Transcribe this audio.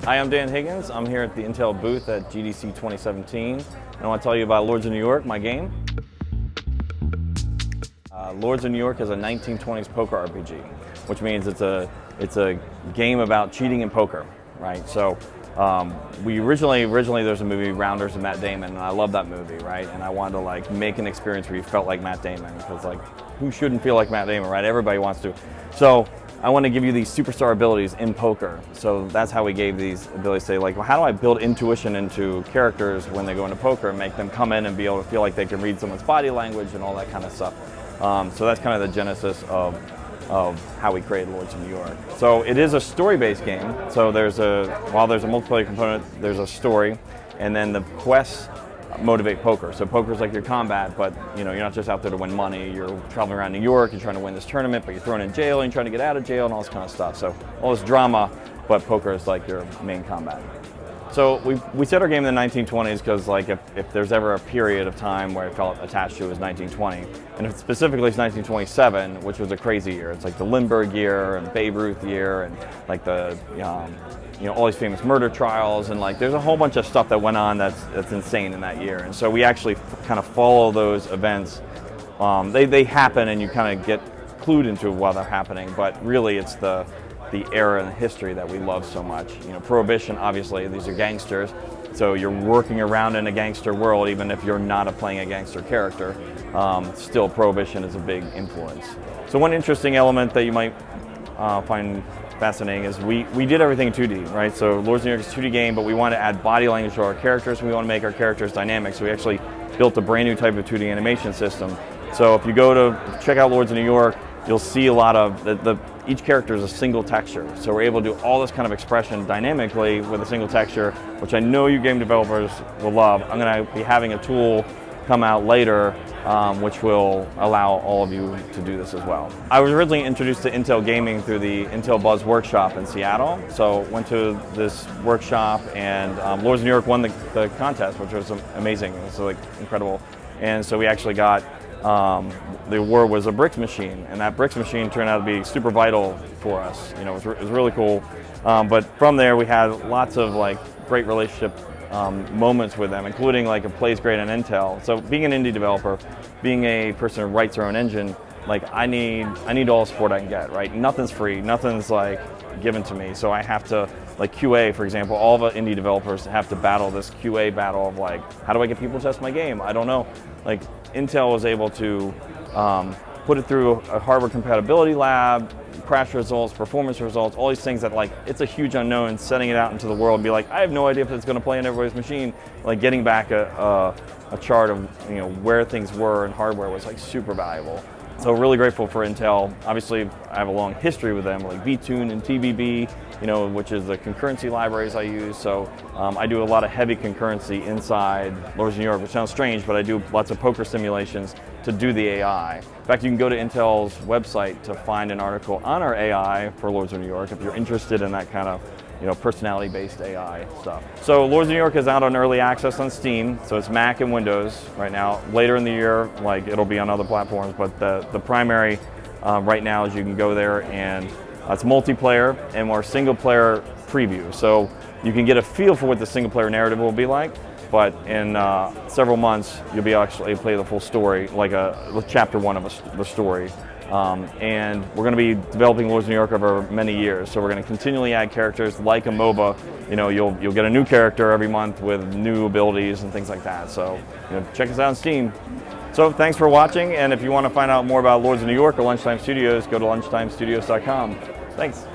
Hi, I'm Dan Higgins. I'm here at the Intel booth at GDC 2017, and I want to tell you about Lords of New York, my game. Lords of New York is a 1920s poker RPG, which means it's a game about cheating in poker, right? So originally there's a movie, Rounders, with Matt Damon, and I love that movie, right? And I wanted to make an experience where you felt like Matt Damon, because who shouldn't feel like Matt Damon, right? Everybody wants to. So I want to give you these superstar abilities in poker. So that's how we gave these abilities. Say well, how do I build intuition into characters when they go into poker and make them come in and be able to feel like they can read someone's body language and all that kind of stuff. So that's kind of the genesis of how we created Lords of New York. So it is a story-based game. So while there's a multiplayer component, there's a story, and then the quests motivate poker. So poker's like your combat, but you're not just out there to win money. You're traveling around New York, you're trying to win this tournament, but you're thrown in jail and you're trying to get out of jail and all this kind of stuff. So all this drama, but poker is like your main combat. So we set our game in the 1920s because if there's ever a period of time where I felt attached to, it was 1920. And specifically it's 1927, which was a crazy year. It's like the Lindbergh year and Babe Ruth year and all these famous murder trials, and there's a whole bunch of stuff that went on that's insane in that year. And so we actually kind of follow those events. They happen and you kind of get clued into while they're happening, but really it's the era and the history that we love so much. Prohibition, obviously, these are gangsters, so you're working around in a gangster world even if you're not playing a gangster character. Still, Prohibition is a big influence. So one interesting element that you might find fascinating is we did everything in 2D, right? So Lords of New York is a 2D game, but we want to add body language to our characters, and we want to make our characters dynamic, so we actually built a brand new type of 2D animation system. So if you go to check out Lords of New York, you'll see a lot of each character is a single texture. So we're able to do all this kind of expression dynamically with a single texture, which I know you game developers will love. I'm going to be having a tool come out later which will allow all of you to do this as well. I was originally introduced to Intel gaming through the Intel Buzz workshop in Seattle. So went to this workshop, and Lords of New York won the contest, which was amazing. It was incredible. And so we actually got the award was a bricks machine, and that bricks machine turned out to be super vital for us. It was really cool. But from there, we had lots of great relationship moments with them, including a plays great on Intel. So being an indie developer, being a person who writes their own engine, I need all the support I can get, right? Nothing's free, nothing's given to me. So I have to, QA, for example, all the indie developers have to battle this QA battle of how do I get people to test my game? I don't know. Intel was able to put it through a hardware compatibility lab, crash results, performance results, all these things that it's a huge unknown. Setting it out into the world and be I have no idea if it's going to play in everybody's machine. Getting back a chart of where things were in hardware was super valuable. So really grateful for Intel. Obviously, I have a long history with them, vTune and TBB, which is the concurrency libraries I use. So I do a lot of heavy concurrency inside Lords of New York, which sounds strange, but I do lots of poker simulations to do the AI. In fact, you can go to Intel's website to find an article on our AI for Lords of New York if you're interested in that kind of personality-based AI stuff. So Lords of New York is out on early access on Steam, so it's Mac and Windows right now. Later in the year, it'll be on other platforms, but the primary right now is you can go there, and it's multiplayer and more single-player preview. So you can get a feel for what the single-player narrative will be like, but in several months, you'll be actually play the full story, chapter one of the story. And we're going to be developing Lords of New York over many years, so we're going to continually add characters like a MOBA. You'll get a new character every month with new abilities and things like that. So check us out on Steam. So thanks for watching, and if you want to find out more about Lords of New York or Lunchtime Studios, go to lunchtimestudios.com. Thanks.